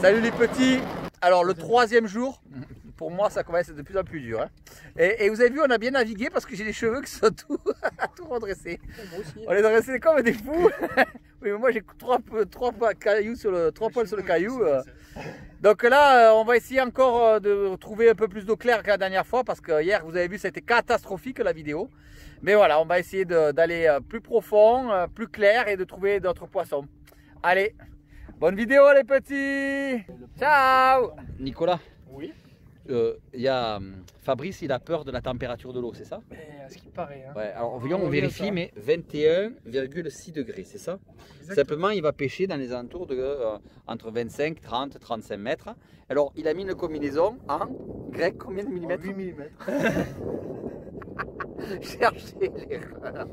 Salut les petits. Alors le troisième jour, pour moi ça commence à être de plus en plus dur. Hein. Et vous avez vu, on a bien navigué parce que j'ai les cheveux qui sont tout redressés. On est dressés comme des fous. Oui, mais moi j'ai trois poils sur le caillou. Donc là, on va essayer encore de trouver un peu plus d'eau claire que la dernière fois parce que hier, vous avez vu, ça a été catastrophique la vidéo. Mais voilà, on va essayer d'aller plus profond, plus clair et de trouver d'autres poissons. Allez, bonne vidéo les petits. Ciao. Nicolas. Oui. Fabrice, il a peur de la température de l'eau, c'est ça? À ce qui paraît. Hein. Ouais, alors voyons, on vérifie, mais 21,6 degrés, c'est ça? Exactement. Simplement, il va pêcher dans les alentours de entre 25, 30, 35 mètres. Alors, il a mis une combinaison en grec, combien de millimètres? 8 mm. Cherchez l'erreur.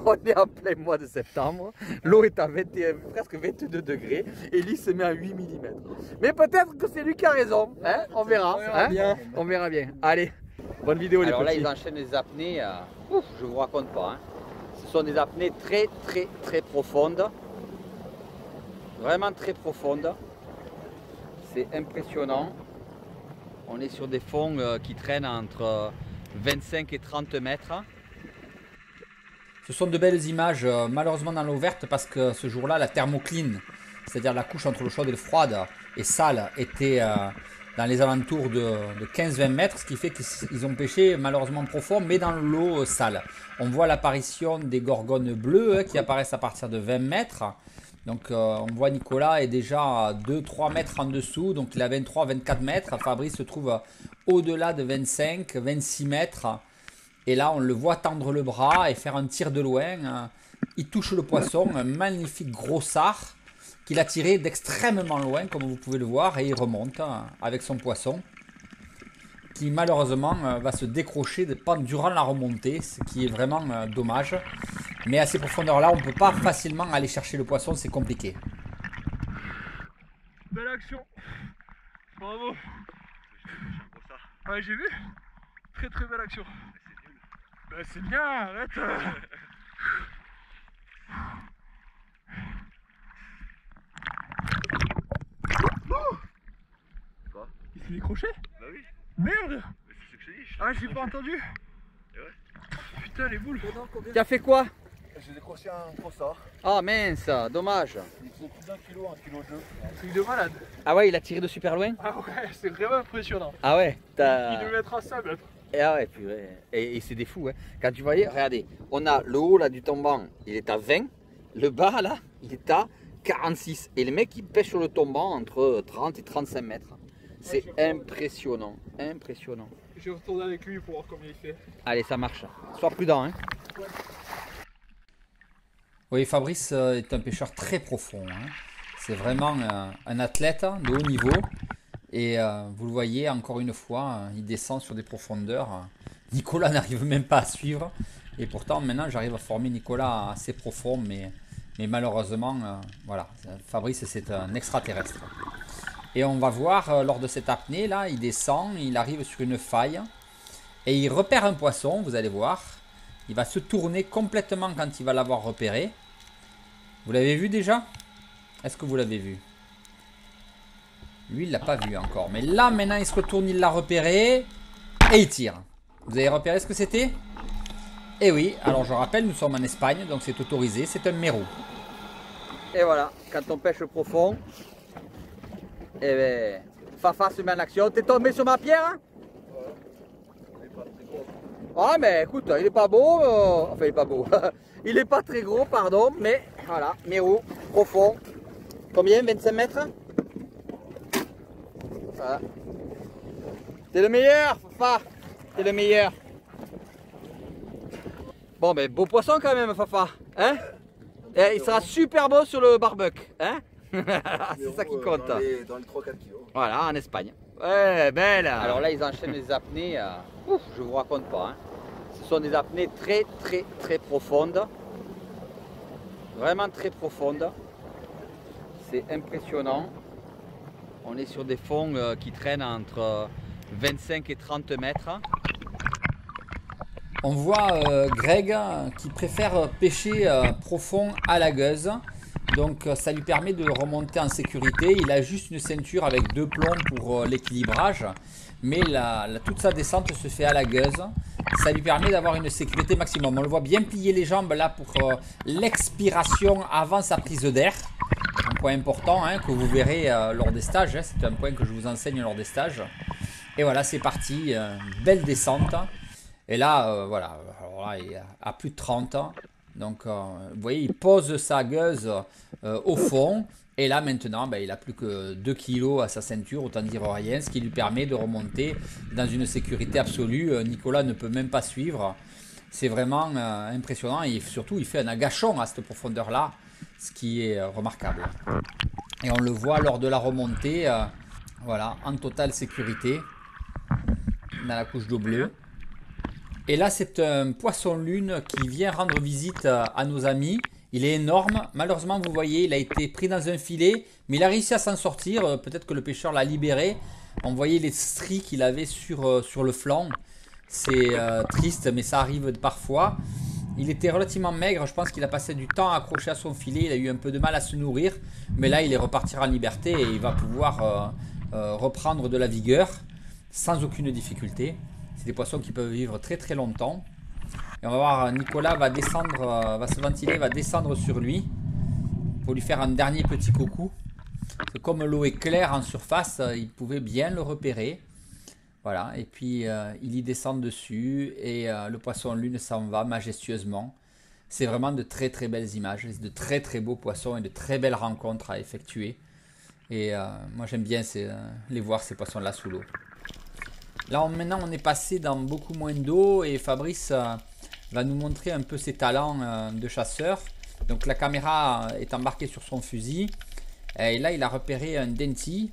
On est en plein mois de septembre. L'eau est à 21, presque 22 degrés et lui se met à 8 mm. Mais peut-être que c'est lui qui a raison. Hein, on verra. Bien. On verra bien. Allez, bonne vidéo les petits. Alors là, ils enchaînent les apnées. Je ne vous raconte pas. Hein. Ce sont des apnées très profondes. Vraiment très profondes. C'est impressionnant. On est sur des fonds qui traînent entre 25 et 30 mètres. Ce sont de belles images, malheureusement dans l'eau verte parce que ce jour-là, la thermocline, c'est-à-dire la couche entre l'eau chaude et le froide et sale, était dans les alentours de 15-20 mètres, ce qui fait qu'ils ont pêché malheureusement profond, mais dans l'eau sale. On voit l'apparition des gorgones bleues qui apparaissent à partir de 20 mètres. Donc on voit Nicolas est déjà à 2-3 mètres en dessous, donc il a 23-24 mètres. Fabrice se trouve au-delà de 25-26 mètres. Et là on le voit tendre le bras et faire un tir de loin. Il touche le poisson, un magnifique gros sard qu'il a tiré d'extrêmement loin comme vous pouvez le voir. Et il remonte avec son poisson qui malheureusement va se décrocher durant la remontée, ce qui est vraiment dommage. Mais à ces profondeurs-là, on ne peut pas facilement aller chercher le poisson, c'est compliqué. Belle action. Bravo. Ouais, j'ai vu. Très belle action. Bah, c'est bien, arrête. Quoi? Il s'est décroché? Bah oui. Merde. C'est ce que je te dis. Ah, j'ai pas entendu. Et ouais. Putain, les boules. Tu as fait quoi? J'ai décroché un gros sort. Ah mince, dommage. Il faisait plus d'un kilo, 1,2 kg. Un truc de malade. Ah ouais, il a tiré de super loin? Ah ouais, c'est vraiment impressionnant. Ah ouais, Il devait être à 100 mètres. Ah ouais, purée. Et c'est des fous. Hein. Quand tu voyais, regardez, on a le haut là du tombant, il est à 20. Le bas là, il est à 46. Et le mec, il pêche sur le tombant entre 30 et 35 mètres. C'est impressionnant, impressionnant. Je vais retourner avec lui pour voir combien il fait. Allez, ça marche. Sois prudent. Hein. Ouais. Oui, Fabrice est un pêcheur très profond. Hein. C'est vraiment un athlète de haut niveau. Et vous le voyez, encore une fois, il descend sur des profondeurs. Nicolas n'arrive même pas à suivre. Et pourtant, maintenant, j'arrive à former Nicolas assez profond. Mais malheureusement, voilà, Fabrice, c'est un extraterrestre. Et on va voir, lors de cette apnée, là, il descend, il arrive sur une faille. Et il repère un poisson, vous allez voir. Il va se tourner complètement quand il va l'avoir repéré. Vous l'avez vu déjà? Est-ce que vous l'avez vu? Lui, il ne l'a pas vu encore. Mais là, maintenant, il se retourne, il l'a repéré. Et il tire. Vous avez repéré ce que c'était? Eh oui, alors je rappelle, nous sommes en Espagne, donc c'est autorisé. C'est un mérou. Et voilà, quand on pêche profond, et ben, Fafa se met en action. T'es tombé sur ma pierre? Hein? Ah mais écoute, il est pas beau, enfin il est pas beau, il est pas très gros pardon, mais voilà, mérou, profond, combien, 25 mètres? Voilà. T'es le meilleur, Fafa, t'es le meilleur. Bon mais beau poisson quand même Fafa, hein? Et il sera super beau sur le barbecue, hein? C'est ça qui compte. Dans les 3-4 kilos. Voilà, en Espagne. Ouais, belle. Alors là, ils enchaînent les apnées. Je vous raconte pas. Hein. Ce sont des apnées très profondes. Vraiment très profondes. C'est impressionnant. On est sur des fonds qui traînent entre 25 et 30 mètres. On voit Greg qui préfère pêcher profond à la gueuse. Donc ça lui permet de remonter en sécurité. Il a juste une ceinture avec 2 plombs pour l'équilibrage. Mais toute sa descente se fait à la gueuse. Ça lui permet d'avoir une sécurité maximum. On le voit bien plier les jambes là pour l'expiration avant sa prise d'air. Un point important hein, que vous verrez lors des stages. Hein. C'est un point que je vous enseigne lors des stages. Et voilà, c'est parti. Belle descente. Et là, voilà, alors là, il est à plus de 30. Donc, vous voyez, il pose sa gueuse au fond. Et là, maintenant, ben, il n'a plus que 2 kg à sa ceinture, autant dire rien, ce qui lui permet de remonter dans une sécurité absolue. Nicolas ne peut même pas suivre. C'est vraiment impressionnant. Et surtout, il fait un agachon à cette profondeur-là, ce qui est remarquable. Et on le voit lors de la remontée, voilà, en totale sécurité, dans la couche d'eau bleue. Et là, c'est un poisson-lune qui vient rendre visite à nos amis. Il est énorme. Malheureusement, vous voyez, il a été pris dans un filet, mais il a réussi à s'en sortir. Peut-être que le pêcheur l'a libéré. On voyait les stries qu'il avait sur le flanc. C'est triste, mais ça arrive parfois. Il était relativement maigre. Je pense qu'il a passé du temps accroché à son filet. Il a eu un peu de mal à se nourrir. Mais là, il est reparti en liberté et il va pouvoir reprendre de la vigueur sans aucune difficulté. C'est des poissons qui peuvent vivre très très longtemps. Et on va voir, Nicolas va descendre, va se ventiler, va descendre sur lui pour lui faire un dernier petit coucou. Parce que comme l'eau est claire en surface, il pouvait bien le repérer. Voilà, et puis il y descend dessus et le poisson lune s'en va majestueusement. C'est vraiment de très très belles images, de très très beaux poissons et de très belles rencontres à effectuer. Et moi j'aime bien les voir ces poissons là sous l'eau. Là maintenant on est passé dans beaucoup moins d'eau et Fabrice va nous montrer un peu ses talents de chasseur. Donc la caméra est embarquée sur son fusil et là il a repéré un denti.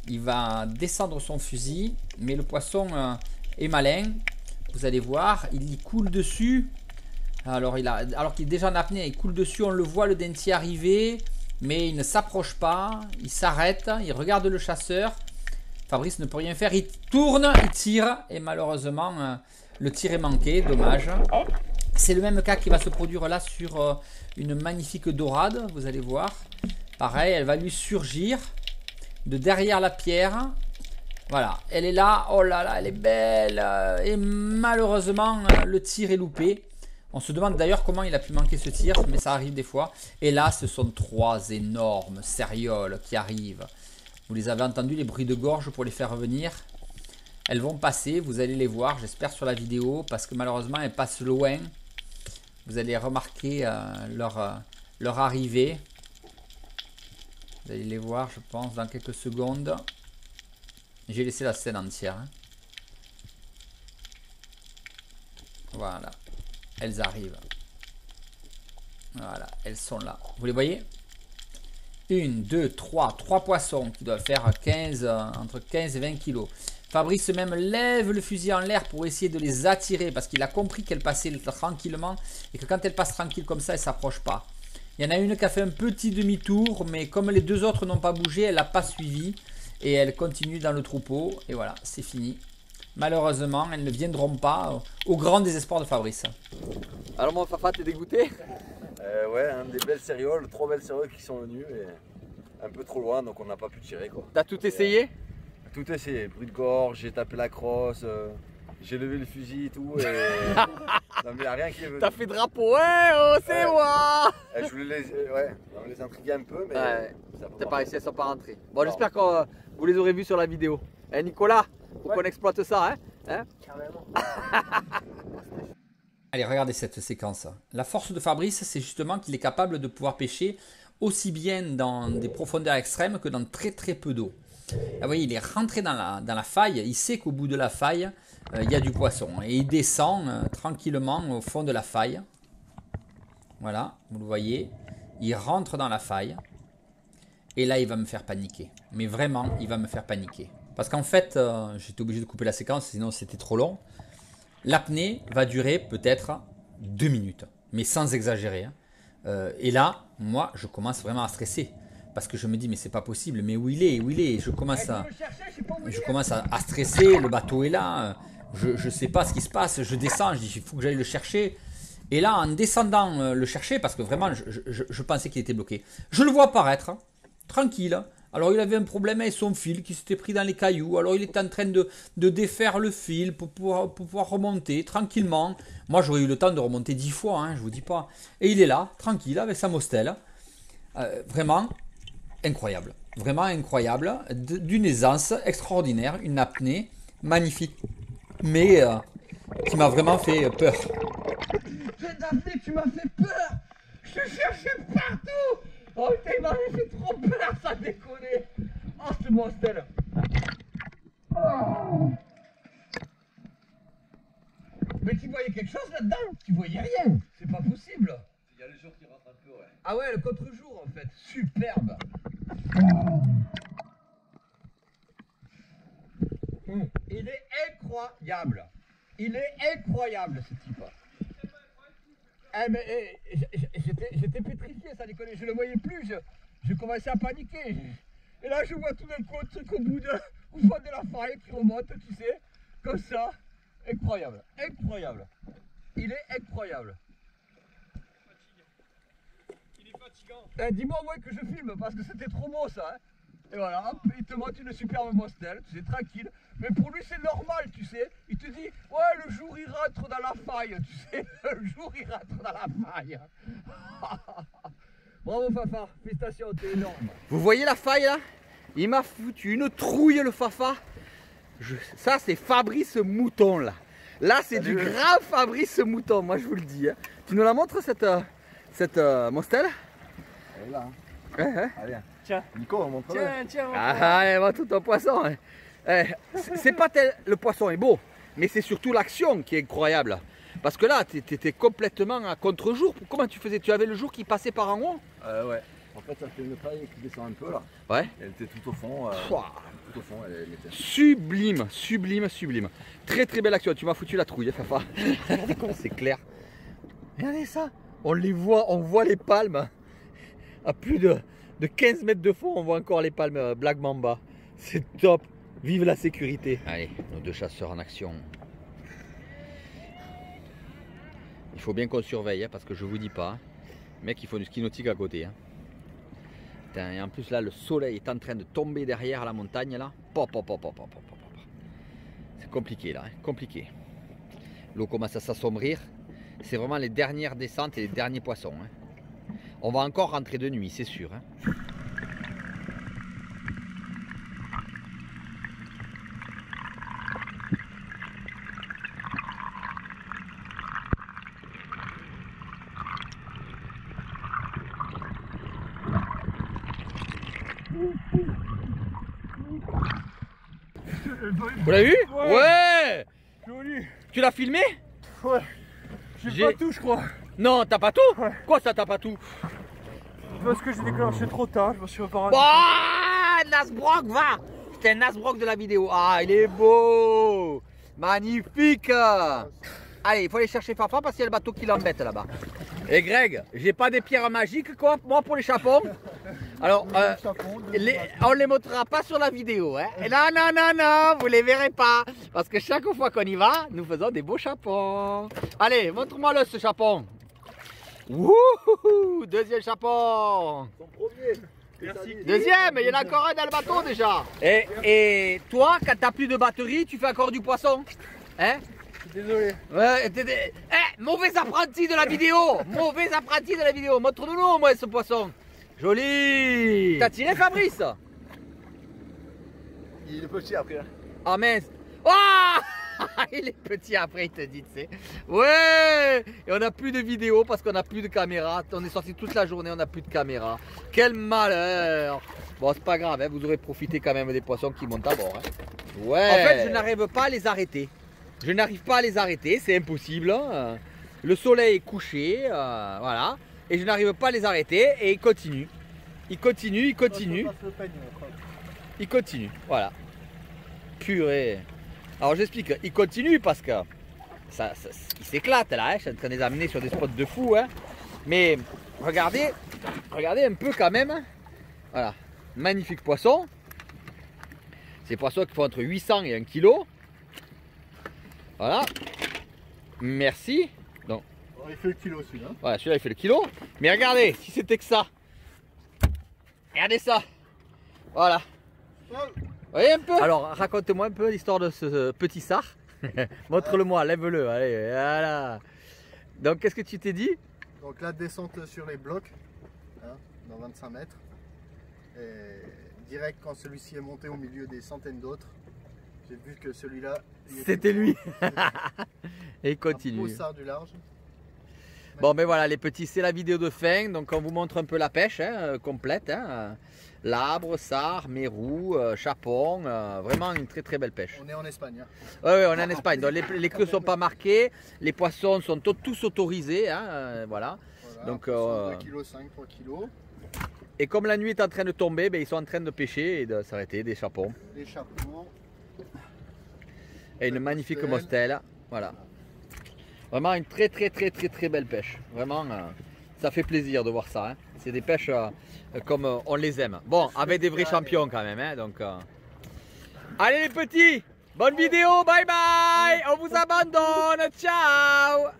Il va descendre son fusil, mais le poisson est malin. Vous allez voir, il y coule dessus. Alors qu'il est déjà en apnée, il coule dessus, on le voit le dentier arriver, mais il ne s'approche pas, il s'arrête, il regarde le chasseur. Fabrice ne peut rien faire, il tourne, il tire, et malheureusement, le tir est manqué, dommage. C'est le même cas qui va se produire là sur une magnifique dorade, vous allez voir. Pareil, elle va lui surgir de derrière la pierre. Voilà, elle est là, oh là là, elle est belle. Et malheureusement, le tir est loupé. On se demande d'ailleurs comment il a pu manquer ce tir, mais ça arrive des fois. Et là, ce sont 3 énormes cérioles qui arrivent. Vous les avez entendus, les bruits de gorge pour les faire revenir. Elles vont passer, vous allez les voir, j'espère sur la vidéo, parce que malheureusement, elles passent loin. Vous allez remarquer leur arrivée. Vous allez les voir, je pense, dans quelques secondes. J'ai laissé la scène entière. Hein. Voilà. Elles arrivent. Voilà, elles sont là. Vous les voyez? 1, 2, 3. 3 poissons qui doivent faire entre 15 et 20 kilos. Fabrice même lève le fusil en l'air pour essayer de les attirer parce qu'il a compris qu'elles passaient tranquillement et que quand elles passent tranquilles comme ça, elles ne s'approchent pas. Il y en a une qui a fait un petit demi-tour, mais comme les 2 autres n'ont pas bougé, elle n'a pas suivi. Et elle continue dans le troupeau. Et voilà, c'est fini. Malheureusement, elles ne viendront pas au grand désespoir de Fabrice. Alors mon Fafa, t'es dégoûté? Ouais, hein, des belles cérioles, 3 belles cérioles qui sont venues. Et un peu trop loin, donc on n'a pas pu tirer. T'as tout essayé? Tout essayé, bruit de gorge, j'ai tapé la crosse. J'ai levé le fusil et tout, et non mais il n'y a rien qui est venu. T'as fait drapeau, ouais, oh c'est moi. Je voulais les intriguer un peu, mais ouais, t'as pas réussi, elles sont pas rentrées. Bon, non. j'espère que vous les aurez vus sur la vidéo. Eh Nicolas, faut qu'on exploite ça, hein, carrément. Allez, regardez cette séquence. La force de Fabrice, c'est justement qu'il est capable de pouvoir pêcher aussi bien dans des profondeurs extrêmes que dans très très peu d'eau. Là, vous voyez, il est rentré dans la faille, il sait qu'au bout de la faille, il y a du poisson. Et il descend tranquillement au fond de la faille. Voilà, vous le voyez. Il rentre dans la faille. Et là, il va me faire paniquer. Mais vraiment, il va me faire paniquer. Parce qu'en fait, j'étais obligé de couper la séquence, sinon c'était trop long. L'apnée va durer peut-être 2 minutes. Mais sans exagérer. Hein. Et là, moi, je commence vraiment à stresser. Parce que je me dis, mais c'est pas possible. Mais où il est? Où il est? Je commence à stresser. Le bateau est là. Je sais pas ce qui se passe. Je descends. Je dis, il faut que j'aille le chercher. Et là, en descendant le chercher, parce que vraiment, je pensais qu'il était bloqué, je le vois apparaître, hein, tranquille. Alors, il avait un problème avec son fil qui s'était pris dans les cailloux. Alors, il était en train de défaire le fil pour pouvoir remonter tranquillement. Moi, j'aurais eu le temps de remonter 10 fois, hein, je vous dis pas. Et il est là, tranquille, avec sa mostelle. Vraiment incroyable. Vraiment incroyable. D'une aisance extraordinaire, une apnée magnifique. Mais qui m'a vraiment fait peur. Cette apnée, tu m'as fait peur. Je te cherchais partout. Oh putain, il m'avait fait trop peur, ça décollait. Oh, ce monstel. Oh. Mais tu voyais quelque chose là-dedans? Tu voyais rien. C'est pas possible. Il y a le jour qui rentre un peu, ouais. Ah ouais, le contre-jour en fait. Superbe. Il est incroyable. Il est incroyable ce type. Eh mais j'étais pétrifié, ça déconne, je le voyais plus, je commençais à paniquer. Et là je vois tout d'un coup un truc au fond de la faille qui remonte, tu sais, comme ça. Incroyable, incroyable. Il est incroyable. Il est fatigant. Dis-moi au moins que je filme parce que c'était trop beau ça. Hein. Et voilà, hop, il te montre une superbe mostelle, tu sais, tranquille. Mais pour lui c'est normal, tu sais. Il te dit, ouais, le jour il rentre dans la faille, tu sais. Le jour il rentre dans la faille. Bravo Fafa, félicitations, t'es énorme. Vous voyez la faille là? Il m'a foutu une trouille le Fafa. Ça c'est Fabrice Mouton là. Là c'est du grand Fabrice Mouton, moi je vous le dis. Hein. Tu nous la montres cette mostelle? Elle est là. Ouais, ouais. Allez, Tiens. Nico, on montre. Tiens. Ah, allez, va tout un poisson. Hein. C'est pas tel, le poisson est beau, mais c'est surtout l'action qui est incroyable. Parce que là, tu étais complètement à contre-jour. Comment tu faisais? Tu avais le jour qui passait par en haut? Ouais. En fait, ça fait une faille qui descend un peu là. Ouais. Elle était tout au fond. Tout au fond, elle était. Sublime, sublime, sublime. Très très belle action. Tu m'as foutu la trouille, hein, Fafa. Regardez comment c'est clair. Regardez ça. On les voit, on voit les palmes. À plus de 15 mètres de fond, on voit encore les palmes Black Mamba. C'est top. Vive la sécurité. Allez, nos deux chasseurs en action. Il faut bien qu'on surveille, hein, parce que je vous dis pas. Hein. Mec, il faut du ski nautique à côté. Hein. Putain, et en plus là, le soleil est en train de tomber derrière la montagne là. C'est compliqué là, hein, compliqué. L'eau commence à s'assombrir. C'est vraiment les dernières descentes et les derniers poissons. Hein. On va encore rentrer de nuit, c'est sûr. Hein. Vous l'avez vu? Ouais. Joli. Tu l'as filmé? Ouais. J'ai pas tout, je crois. Non, t'as pas tout? Ouais. Quoi ça, t'as pas tout? Parce que j'ai déclenché trop tard, je me suis pas rendu. Ah, Nasbrock, va! C'était un Nasbrock de la vidéo. Ah, il est beau! Magnifique! Allez, il faut aller chercher Fafa parce qu'il y a le bateau qui l'embête là-bas. Et Greg, j'ai pas des pierres magiques quoi, moi pour les chapons. Alors, on les montrera pas sur la vidéo. Hein. Et non, vous les verrez pas. Parce que chaque fois qu'on y va, nous faisons des beaux chapons. Allez, montre-moi le ce chapon. Wouhou, deuxième chapon. Son premier. Merci. Deuxième, il y en a encore un dans le bateau déjà. Et toi, quand t'as plus de batterie, tu fais encore du poisson. Hein? Désolé. Ouais, mauvais apprenti de la vidéo. Mauvais apprenti de la vidéo. Montre-nous au moins ce poisson. Joli. T'as tiré Fabrice? Il est petit après. Hein. Ah mince. Oh il est petit après, il te dit, tu sais. Ouais. Et on n'a plus de vidéo parce qu'on n'a plus de caméra. On est sorti toute la journée, on n'a plus de caméra. Quel malheur. Bon, c'est pas grave, hein, vous aurez profité quand même des poissons qui montent à bord. Hein. Ouais. En fait, je n'arrive pas à les arrêter. Je n'arrive pas à les arrêter, c'est impossible. Hein. Le soleil est couché, voilà. Et je n'arrive pas à les arrêter et ils continuent. Ils continuent, ils continuent. Ils continuent, voilà. Purée. Alors j'explique, ils continuent parce que ils s'éclatent là. Hein. Je suis en train de les amener sur des spots de fou. Hein. Mais regardez un peu quand même. Hein. Voilà, magnifique poisson. Ces poissons qui font entre 800 et 1 kg. Voilà. Merci. Donc, Alors, il fait le kilo celui-là. Voilà, celui-là il fait le kilo. Mais regardez, si c'était que ça. Regardez ça. Voilà. Vous voyez un peu? Alors raconte-moi un peu l'histoire de ce petit sar. Montre-le-moi, lève-le. Allez, voilà. Donc qu'est-ce que tu t'es dit? Donc la descente sur les blocs, hein, dans 25 mètres. Et direct quand celui-ci est monté au milieu des centaines d'autres, j'ai vu que celui-là... C'était lui. Et il continue. Un beau sar du large. Bon ben voilà les petits, c'est la vidéo de fin, donc on vous montre un peu la pêche complète. Labre, sar, mérou, chapon, vraiment une très très belle pêche. On est en Espagne. Hein. Ouais, on est en Espagne, donc les creux ne sont pas marqués, les poissons sont tous autorisés, voilà. Donc, 2 kg, 5, 3 kg. Et comme la nuit est en train de tomber, ben, ils sont en train de pêcher et de s'arrêter, des chapons. Les chapons. Et une magnifique mostelle, voilà. Vraiment une très belle pêche. Vraiment, ça fait plaisir de voir ça. Hein. C'est des pêches comme on les aime. Bon, avec des vrais champions quand même. Hein, donc, allez les petits, bonne vidéo, bye bye. On vous abandonne, ciao.